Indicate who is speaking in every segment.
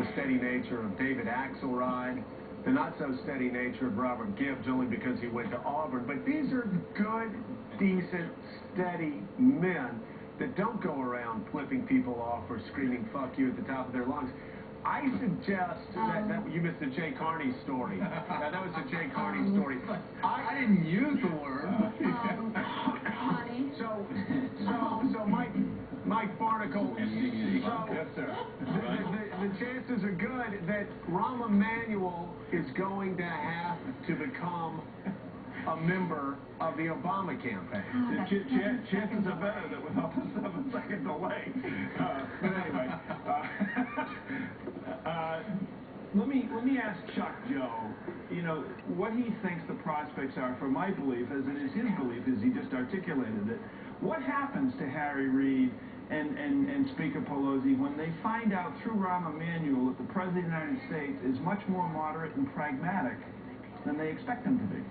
Speaker 1: the steady nature of David Axelrod, the not-so-steady nature of Robert Gibbs, only because he went to Auburn. But these are good, decent, steady men that don't go around flipping people off or screaming "fuck you" at the top of their lungs. I suggest that you missed the Jay Carney story. That was the Jay Carney story.
Speaker 2: I didn't use the word.
Speaker 3: Honey.
Speaker 1: So Mike Barnacle.
Speaker 2: Yes, sir.
Speaker 1: The chances are good that Rahm Emanuel is going to have to become a member of the Obama campaign.
Speaker 2: The chances are better that without the 7-second delay. But anyway, let me ask Chuck Joe, you know, what he thinks the prospects are for my belief, as it is his belief, as he just articulated it. What happens to Harry Reid and Speaker Pelosi when they find out through Rahm Emanuel that the President of the United States is much more moderate and pragmatic than they expect him to be?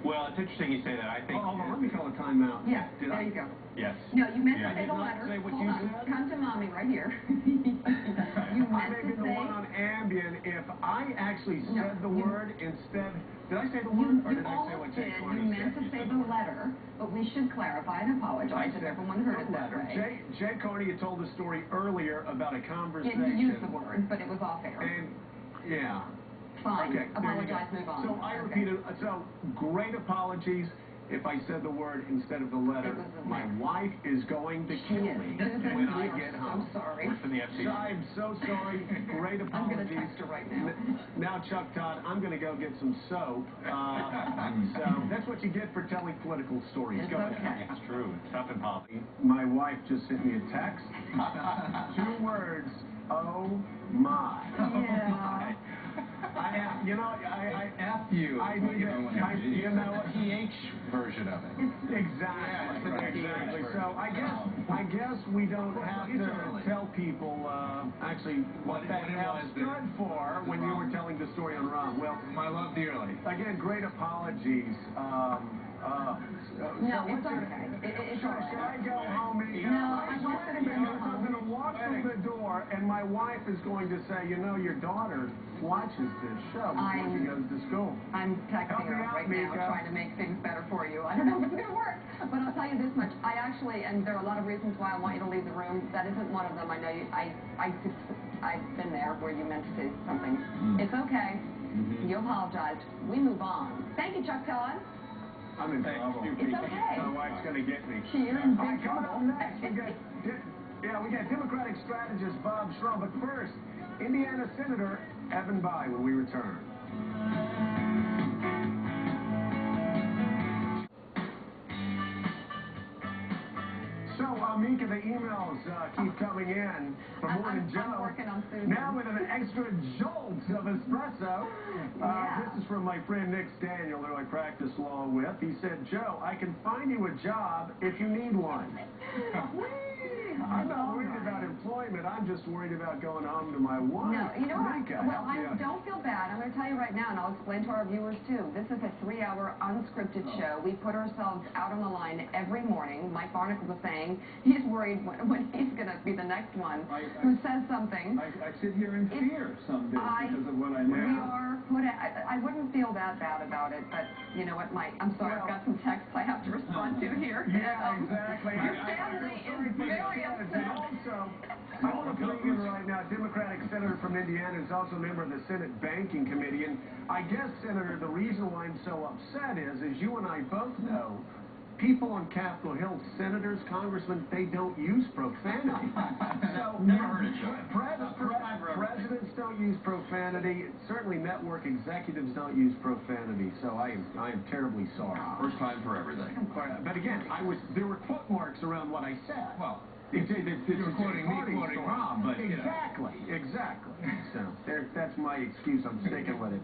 Speaker 4: Well, it's interesting you say that. I think...
Speaker 1: Oh, hold on, let me call a timeout.
Speaker 3: Yeah, there you go.
Speaker 4: Yes.
Speaker 3: No, you meant to
Speaker 4: I
Speaker 3: say
Speaker 4: did
Speaker 3: the
Speaker 4: not
Speaker 3: letter.
Speaker 4: say what
Speaker 3: Hold
Speaker 4: you
Speaker 3: on.
Speaker 4: said.
Speaker 3: Come to mommy right here. You
Speaker 1: I
Speaker 3: meant
Speaker 1: may be
Speaker 3: to
Speaker 1: the
Speaker 3: say...
Speaker 1: one on Ambien. If I actually
Speaker 3: No,
Speaker 1: said the
Speaker 3: you-
Speaker 1: word instead... Did I say the word, or
Speaker 3: You
Speaker 1: did I say what
Speaker 3: almost
Speaker 1: Jay
Speaker 3: did.
Speaker 1: Carney
Speaker 3: You meant
Speaker 1: said?
Speaker 3: to say the letter, but we should clarify and apologize if everyone heard it that way.
Speaker 1: Jay Carney had told the story earlier about a conversation.
Speaker 3: Yeah, you used the word, but it was off air.
Speaker 1: And, yeah.
Speaker 3: Fine.
Speaker 1: Okay,
Speaker 3: Apologize, move on.
Speaker 1: So I repeated, so great apologies if I said the word instead of the letter. My wife is going to kill me when I get home.
Speaker 3: So sorry.
Speaker 4: Worse than the FCC.
Speaker 1: I'm so sorry. Great apologies.
Speaker 3: I'm going to text her right now.
Speaker 1: Now, Chuck Todd, I'm going to go get some soap. So that's what you get for telling political stories.
Speaker 3: It's
Speaker 1: Go ahead.
Speaker 3: okay.
Speaker 4: It's true. It's tough and poppy.
Speaker 1: My wife just sent me a text. 2 words. Oh my.
Speaker 3: Yeah.
Speaker 1: I have, you know, I
Speaker 2: F you.
Speaker 1: you know,
Speaker 2: PH version of it.
Speaker 1: Exactly.
Speaker 2: Yeah, right.
Speaker 1: Exactly. So I guess we don't have to tell people actually what that F stood for when you were telling the story on Rahm. Well,
Speaker 2: My love dearly.
Speaker 1: again, great apologies.
Speaker 3: No, it's okay. It's all right.
Speaker 1: Should I go home?
Speaker 3: No, I want you to bring her home.
Speaker 1: I'm going to walk through the door, and my wife is going to say, you know, your daughter watches this show before she goes to school.
Speaker 3: I'm texting her right now, trying to make things better for you. I don't know if it's going to work, but I'll tell you this much. I actually, and there are a lot of reasons why I want you to leave the room. That isn't one of them. I know you. I've been there where you meant to say something. It's okay. You apologized. We move on. Thank you, Chuck Todd.
Speaker 1: I'm in trouble.
Speaker 3: It's okay.
Speaker 1: My wife's going to get me.
Speaker 3: You're in
Speaker 1: All right,
Speaker 3: big
Speaker 1: coming
Speaker 3: trouble.
Speaker 1: up next, we got Democratic strategist Bob Schrum. But first, Indiana Senator Evan Bayh when we return. So, Mika, the emails keep coming in from Morning Joe.
Speaker 3: I'm working on Susan.
Speaker 1: Now with an extra jolt of espresso. This is from my friend Nick Daniel, who I practice law with. He said, Joe, I can find you a job if you need one. I'm not worried about employment. I'm just worried about going home to my wife.
Speaker 3: No, you know what?
Speaker 1: Mika,
Speaker 3: Well, don't feel bad. I'm going to tell you right now, and I'll explain to our viewers, too. This is a 3-hour unscripted show. We put ourselves out on the line every morning. Mike Barnacle was saying he's worried when he's going to be the next one who says something.
Speaker 2: I sit here in fear some days because of what I know.
Speaker 3: We are put I wouldn't feel that bad about it, but you know what, Mike? I'm sorry, I've got some texts I have to respond to here.
Speaker 1: Yeah, exactly.
Speaker 3: Your family is very upset.
Speaker 1: Also, I want to bring in right now a Democratic senator from Indiana who's also a member of the Senate Banking Committee. And I guess, Senator, the reason why I'm so upset is, as you and I both know, people on Capitol Hill, senators, congressmen, they don't use profanity. So,
Speaker 4: Never heard it, Joe.
Speaker 1: Presidents don't use profanity. Certainly network executives don't use profanity. So I am terribly sorry.
Speaker 4: First time for everything.
Speaker 1: But again, there were quote marks around what I said.
Speaker 2: Well,
Speaker 1: you're
Speaker 2: quoting me, quoting Rob, but
Speaker 1: exactly. So that's my excuse. I'm sticking with it.